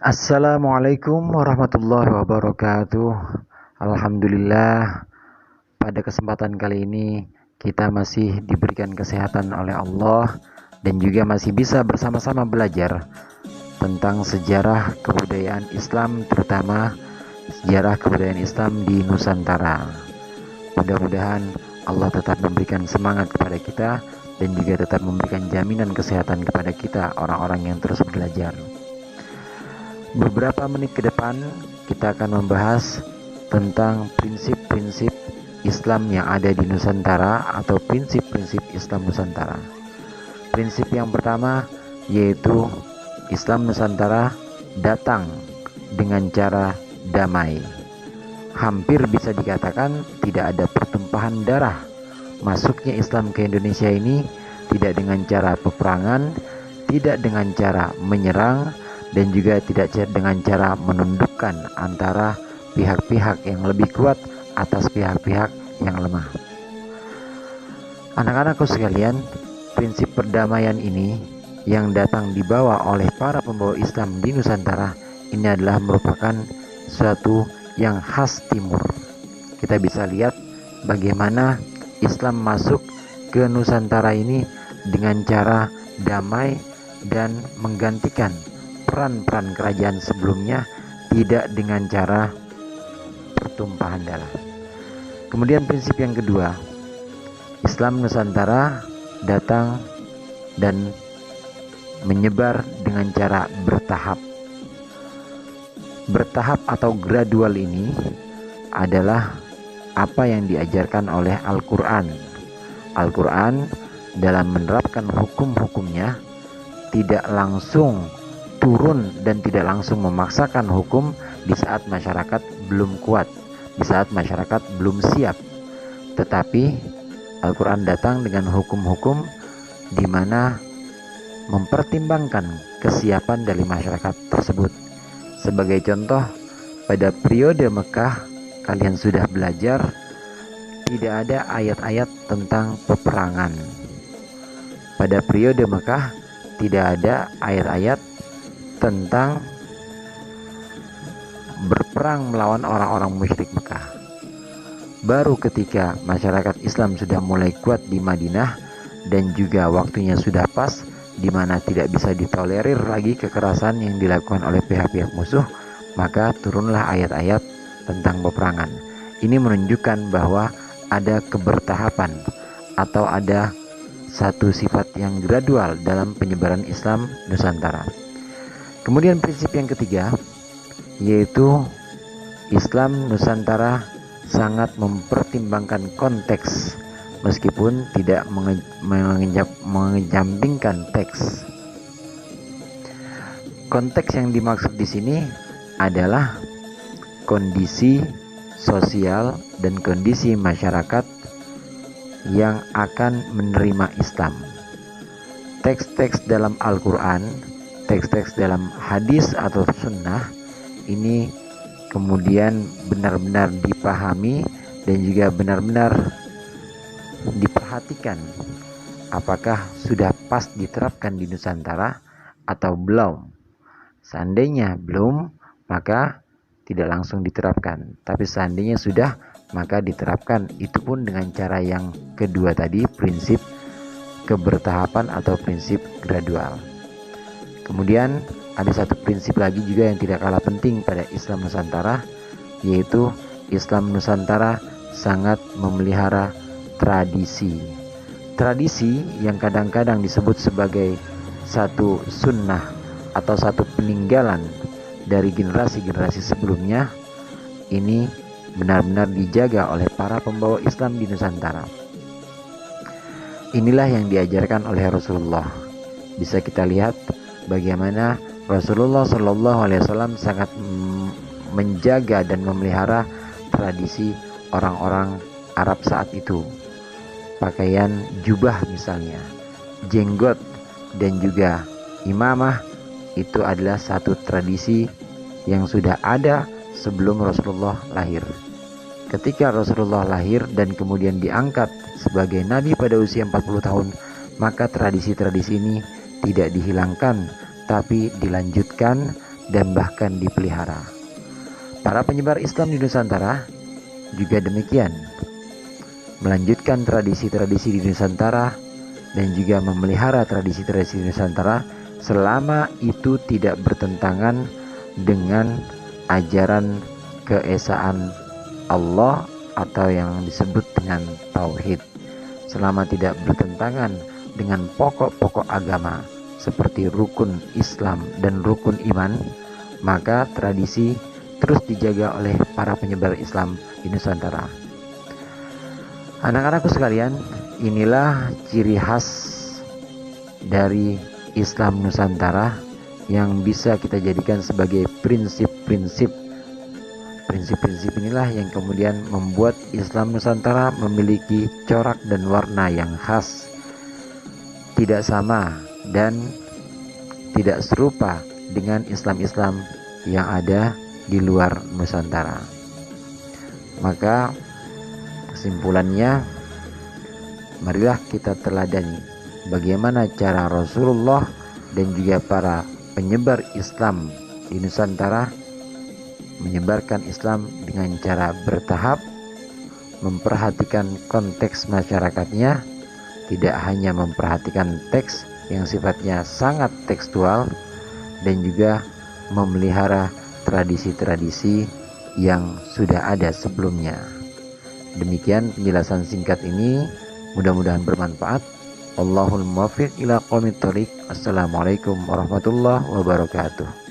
Assalamualaikum warahmatullahi wabarakatuh. Alhamdulillah, pada kesempatan kali ini kita masih diberikan kesehatan oleh Allah dan juga masih bisa bersama-sama belajar tentang sejarah kebudayaan Islam, terutama sejarah kebudayaan Islam di Nusantara. Mudah-mudahan Allah tetap memberikan semangat kepada kita dan juga tetap memberikan jaminan kesehatan kepada kita, orang-orang yang terus belajar. Beberapa menit ke depan kita akan membahas tentang prinsip-prinsip Islam yang ada di Nusantara atau prinsip-prinsip Islam Nusantara. Prinsip yang pertama yaitu Islam Nusantara datang dengan cara damai. Hampir bisa dikatakan tidak ada pertumpahan darah. Masuknya Islam ke Indonesia ini tidak dengan cara peperangan, tidak dengan cara menyerang, dan juga tidak dengan cara menundukkan antara pihak-pihak yang lebih kuat atas pihak-pihak yang lemah. Anak-anakku sekalian, prinsip perdamaian ini yang datang dibawa oleh para pembawa Islam di Nusantara ini adalah merupakan suatu yang khas Timur. Kita bisa lihat bagaimana Islam masuk ke Nusantara ini dengan cara damai dan menggantikan peran-peran kerajaan sebelumnya, tidak dengan cara pertumpahan darah. Kemudian prinsip yang kedua, Islam Nusantara datang dan menyebar dengan cara bertahap. Bertahap atau gradual ini adalah apa yang diajarkan oleh Al-Quran. Al-Quran dalam menerapkan hukum-hukumnya tidak langsung turun dan tidak langsung memaksakan hukum di saat masyarakat belum kuat, di saat masyarakat belum siap. Tetapi Al-Quran datang dengan hukum-hukum di mana mempertimbangkan kesiapan dari masyarakat tersebut. Sebagai contoh, pada periode Mekah kalian sudah belajar tidak ada ayat-ayat tentang peperangan. Pada periode Mekah tidak ada ayat-ayat tentang berperang melawan orang-orang musyrik Mekah. Baru ketika masyarakat Islam sudah mulai kuat di Madinah dan juga waktunya sudah pas, di mana tidak bisa ditolerir lagi kekerasan yang dilakukan oleh pihak-pihak musuh, maka turunlah ayat-ayat tentang peperangan. Ini menunjukkan bahwa ada kebertahapan atau ada satu sifat yang gradual dalam penyebaran Islam Nusantara. Kemudian prinsip yang ketiga yaitu Islam Nusantara sangat mempertimbangkan konteks meskipun tidak mengejampingkan teks. Konteks yang dimaksud di sini adalah kondisi sosial dan kondisi masyarakat yang akan menerima Islam. Teks-teks dalam Al-Quran, teks-teks dalam hadis atau sunnah ini kemudian benar-benar dipahami dan juga benar-benar diperhatikan apakah sudah pas diterapkan di Nusantara atau belum. Seandainya belum, maka tidak langsung diterapkan. Tapi seandainya sudah, maka diterapkan. Itu pun dengan cara yang kedua tadi, prinsip kebertahapan atau prinsip gradual. Kemudian ada satu prinsip lagi juga yang tidak kalah penting pada Islam Nusantara, yaitu Islam Nusantara sangat memelihara tradisi. Tradisi yang kadang-kadang disebut sebagai satu sunnah atau satu peninggalan dari generasi-generasi sebelumnya, ini benar-benar dijaga oleh para pembawa Islam di Nusantara. Inilah yang diajarkan oleh Rasulullah. Bisa kita lihat bagaimana Rasulullah Shallallahu Alaihi Wasallam sangat menjaga dan memelihara tradisi orang-orang Arab saat itu. Pakaian jubah misalnya, jenggot dan juga imamah itu adalah satu tradisi yang sudah ada sebelum Rasulullah lahir. Ketika Rasulullah lahir dan kemudian diangkat sebagai nabi pada usia 40 tahun, maka tradisi-tradisi ini tidak dihilangkan, tapi dilanjutkan dan bahkan dipelihara. Para penyebar Islam di Nusantara juga demikian, melanjutkan tradisi-tradisi di Nusantara dan juga memelihara tradisi-tradisi di Nusantara selama itu tidak bertentangan dengan ajaran keesaan Allah atau yang disebut dengan tauhid, selama tidak bertentangan dengan pokok-pokok agama seperti rukun Islam dan rukun iman, maka tradisi terus dijaga oleh para penyebar Islam di Nusantara. Anak-anakku sekalian, inilah ciri khas dari Islam Nusantara yang bisa kita jadikan sebagai prinsip-prinsip. Prinsip-prinsip inilah yang kemudian membuat Islam Nusantara memiliki corak dan warna yang khas, tidak sama dan tidak serupa dengan Islam-Islam yang ada di luar Nusantara. Maka kesimpulannya, marilah kita teladani bagaimana cara Rasulullah dan juga para penyebar Islam di Nusantara menyebarkan Islam dengan cara bertahap, memperhatikan konteks masyarakatnya, tidak hanya memperhatikan teks yang sifatnya sangat tekstual, dan juga memelihara tradisi-tradisi yang sudah ada sebelumnya. Demikian penjelasan singkat ini, mudah-mudahan bermanfaat. Allahul muwaffiq ila aqwamit thoriq. Assalamualaikum warahmatullahi wabarakatuh.